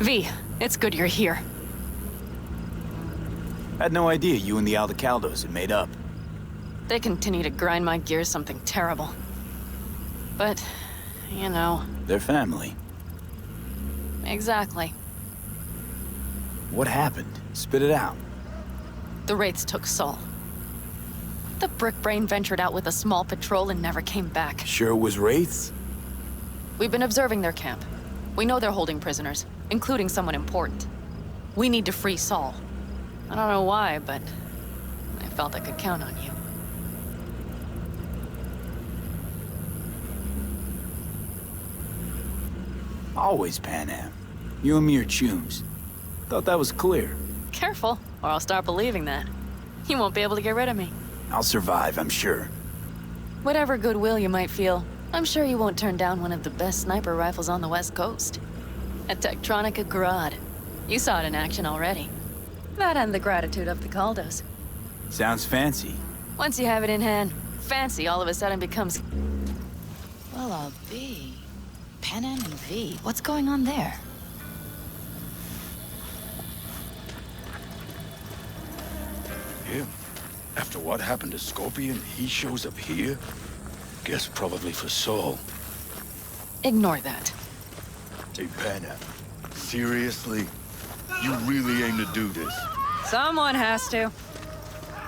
V, it's good you're here. I had no idea you and the Aldecaldos had made up. They continue to grind my gears something terrible. But, you know... They're family. Exactly. What happened? Spit it out. The Wraiths took Saul. The Brickbrain ventured out with a small patrol and never came back. Sure it was Wraiths? We've been observing their camp. We know they're holding prisoners, including someone important. We need to free Saul. I don't know why, but I felt I could count on you. Always, Panam. You and me are chums. Thought that was clear. Careful, or I'll start believing that. You won't be able to get rid of me. I'll survive, I'm sure. Whatever goodwill you might feel, I'm sure you won't turn down one of the best sniper rifles on the West Coast. A Tektronica Grad. You saw it in action already. That and the gratitude of the Caldos. Sounds fancy. Once you have it in hand, fancy all of a sudden becomes... Well, I'll be... Panam and V, what's going on there? Him? After what happened to Scorpion, he shows up here? Guess probably for Saul. Ignore that. Hey, Panam. Seriously? You really aim to do this? Someone has to.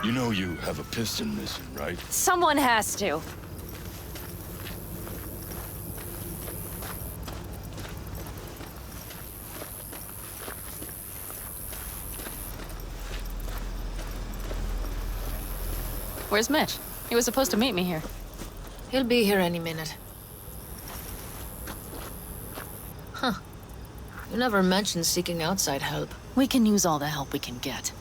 You know you have a piston missing, right? Someone has to. Where's Mitch? He was supposed to meet me here. He'll be here any minute. Huh. You never mentioned seeking outside help. We can use all the help we can get.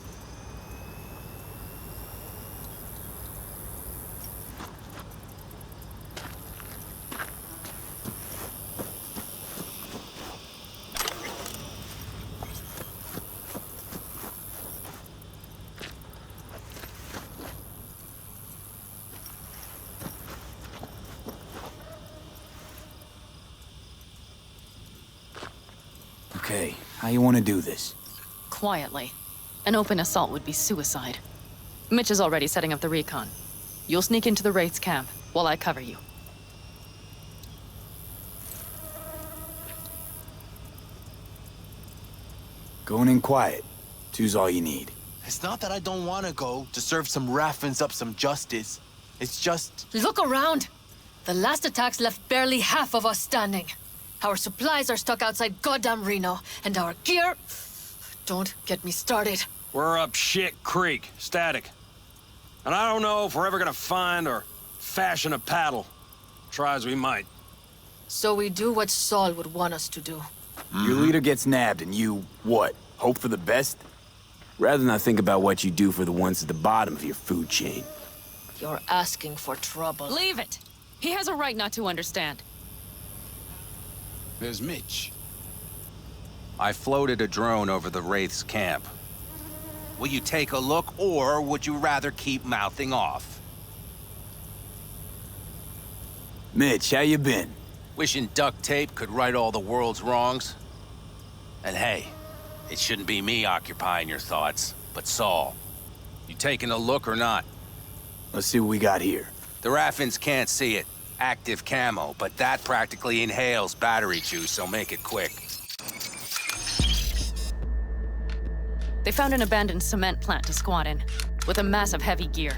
Okay, how you want to do this? Quietly. An open assault would be suicide. Mitch is already setting up the recon. You'll sneak into the Wraith's camp while I cover you. Going in quiet. Two's all you need. It's not that I don't want to go to serve some Raffins up some justice. It's just... Look around! The last attacks left barely half of us standing. Our supplies are stuck outside goddamn Reno, and our gear... Don't get me started. We're up shit creek, static. And I don't know if we're ever gonna find or fashion a paddle. Try as we might. So we do what Saul would want us to do. Your leader gets nabbed and you, what, hope for the best? Rather not think about what you do for the ones at the bottom of your food chain. You're asking for trouble. Leave it! He has a right not to understand. There's Mitch. I floated a drone over the Wraith's camp. Will you take a look, or would you rather keep mouthing off? Mitch, how you been? Wishing duct tape could right all the world's wrongs? And hey, it shouldn't be me occupying your thoughts, but Saul. You taking a look or not? Let's see what we got here. The Raffins can't see it. Active camo, but that practically inhales battery juice, so make it quick. They found an abandoned cement plant to squat in, with a massive heavy gear.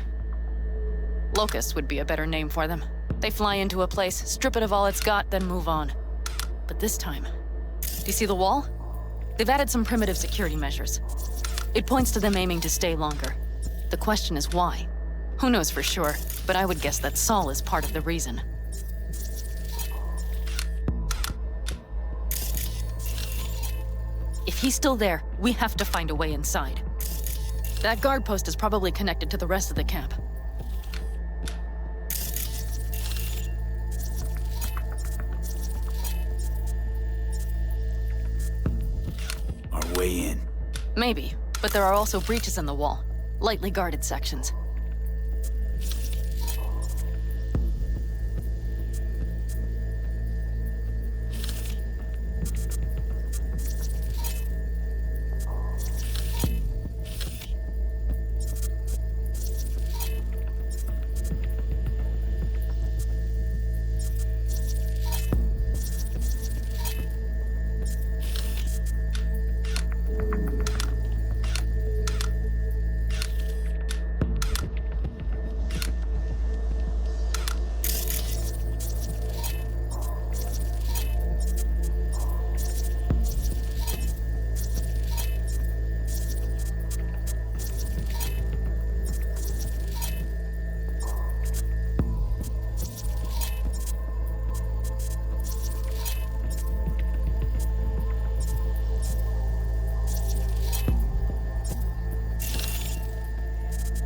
Locusts would be a better name for them. They fly into a place, strip it of all it's got, then move on. But this time, do you see the wall? They've added some primitive security measures. It points to them aiming to stay longer. The question is why? Who knows for sure, but I would guess that Saul is part of the reason. If he's still there, we have to find a way inside. That guard post is probably connected to the rest of the camp. Our way in. Maybe, but there are also breaches in the wall. Lightly guarded sections.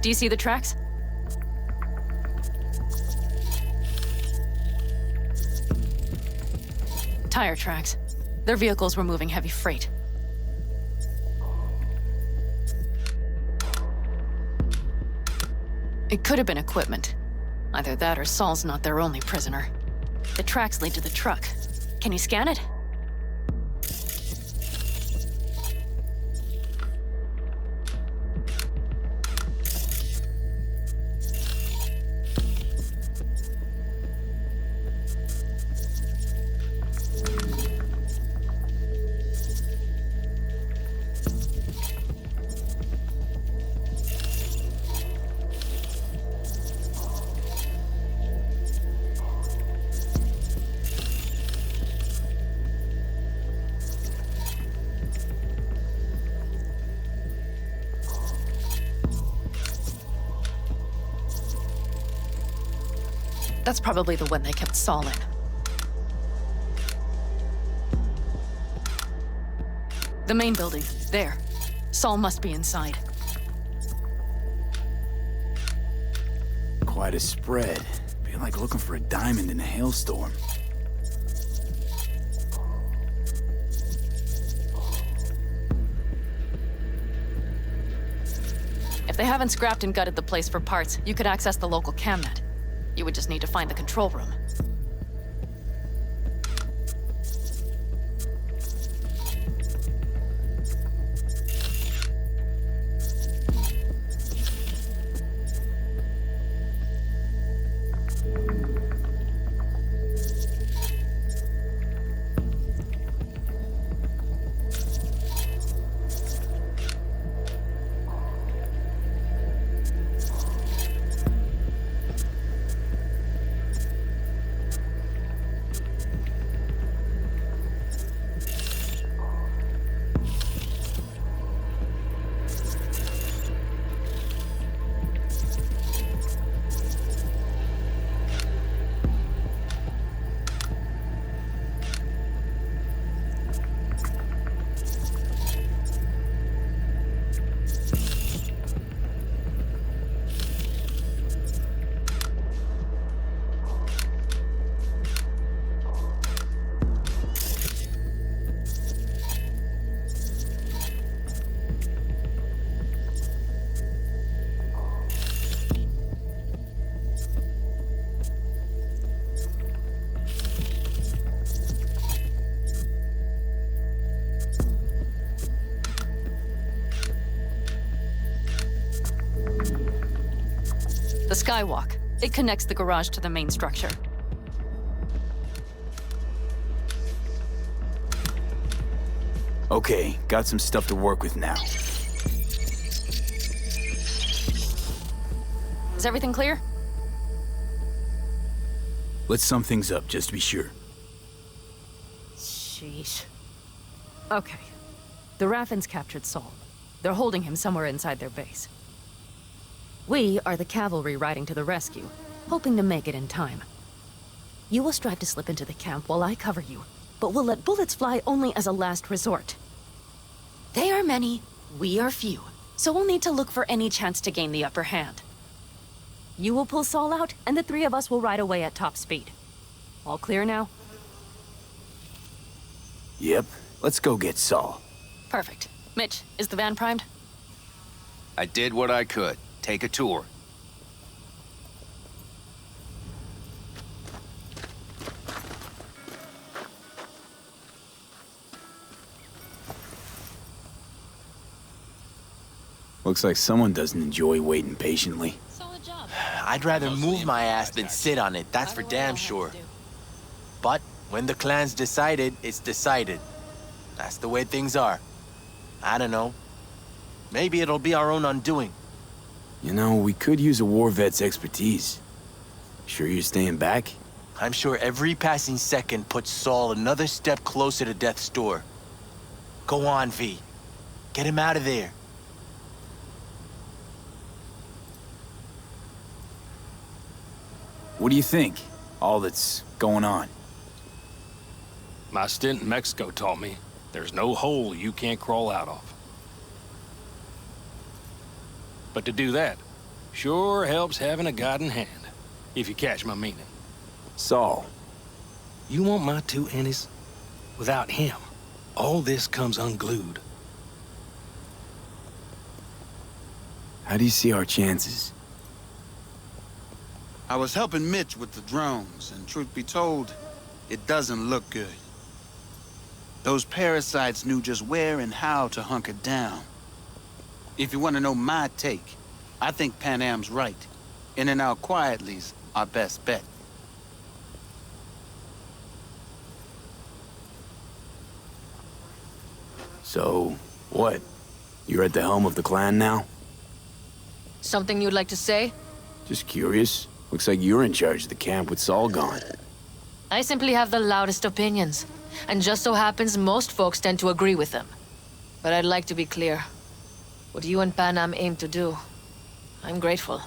Do you see the tracks? Tire tracks. Their vehicles were moving heavy freight. It could have been equipment. Either that or Saul's not their only prisoner. The tracks lead to the truck. Can you scan it? That's probably the one they kept Saul in. The main building. There. Saul must be inside. Quite a spread. Be like looking for a diamond in a hailstorm. If they haven't scrapped and gutted the place for parts, you could access the local camnet. You would just need to find the control room. The Skywalk. It connects the garage to the main structure. Okay, got some stuff to work with now. Is everything clear? Let's sum things up, just to be sure. Sheesh. Okay. The Raffins captured Saul. They're holding him somewhere inside their base. We are the cavalry riding to the rescue, hoping to make it in time. You will strive to slip into the camp while I cover you, but we'll let bullets fly only as a last resort. They are many, we are few, so we'll need to look for any chance to gain the upper hand. You will pull Saul out, and the three of us will ride away at top speed. All clear now? Yep, let's go get Saul. Perfect. Mitch, is the van primed? I did what I could. Take a tour. Looks like someone doesn't enjoy waiting patiently. Solid job. I'd rather move my ass than sit on it, that's for damn sure. But when the clan's decided, it's decided. That's the way things are. I don't know. Maybe it'll be our own undoing. You know, we could use a war vet's expertise. Sure you're staying back? I'm sure every passing second puts Saul another step closer to death's door. Go on, V. Get him out of there. What do you think? All that's going on. My stint in Mexico taught me there's no hole you can't crawl out of. But to do that, Sure helps having a guiding hand, if you catch my meaning. Saul, You want my 2 Ennies? Without him, all this comes unglued. how do you see our chances? I was helping Mitch with the drones, and truth be told, it doesn't look good. Those parasites knew just where and how to hunker down. If you want to know my take, I think Panam's right. In and out quietly's our best bet. So, what? You're at the helm of the clan now? Something you'd like to say? Just curious. Looks like you're in charge of the camp with Saul gone. I simply have the loudest opinions, and just so happens most folks tend to agree with them. But I'd like to be clear. What you and Panam aim to do, I'm grateful.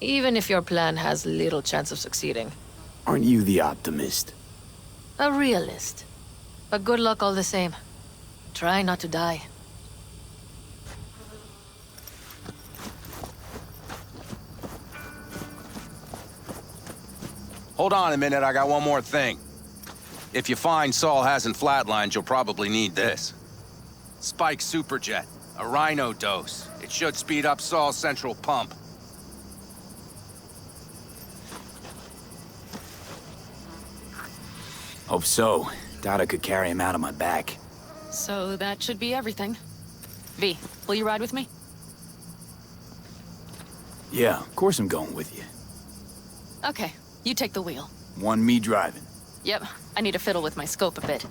Even if your plan has little chance of succeeding. Aren't you the optimist? A realist. But good luck all the same. Try not to die. Hold on a minute, I got one more thing. If you find Saul hasn't flatlined, you'll probably need this. Spike Superjet, a rhino dose. It should speed up Saul's central pump. Hope so. Doubt I could carry him out on my back. So that should be everything. V, will you ride with me? Yeah, of course I'm going with you. Okay, you take the wheel. Want me driving? Yep, I need to fiddle with my scope a bit.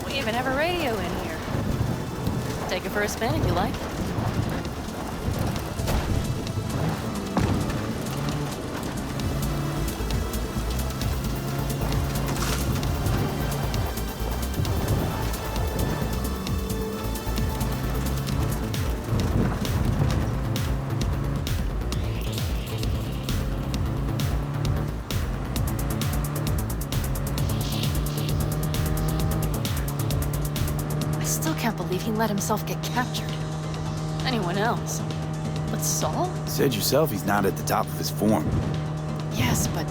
We even have a radio in here. Take it for a spin if you like. I still can't believe he let himself get captured. Anyone else? But Saul? Said yourself he's not at the top of his form. Yes, but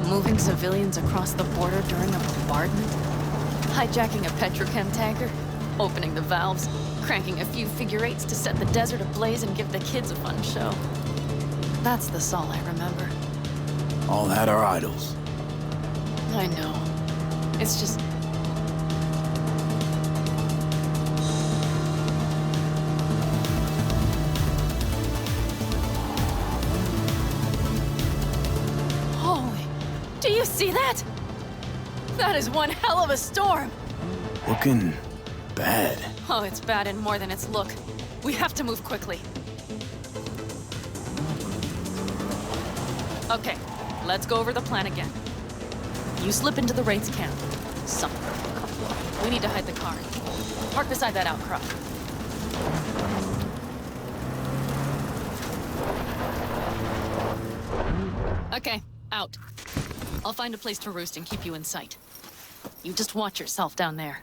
moving civilians across the border during a bombardment? Hijacking a petrochem tanker? Opening the valves? Cranking a few figure-8s to set the desert ablaze and give the kids a fun show? That's the Saul I remember. All had our idols. I know. It's just... Holy... Do you see that? That is one hell of a storm! Looking bad. Oh, it's bad in more than its look. We have to move quickly. Okay, let's go over the plan again. You slip into the Wraith's camp. We need to hide the car. Park beside that outcrop. Okay, out. I'll find a place to roost and keep you in sight. You just watch yourself down there.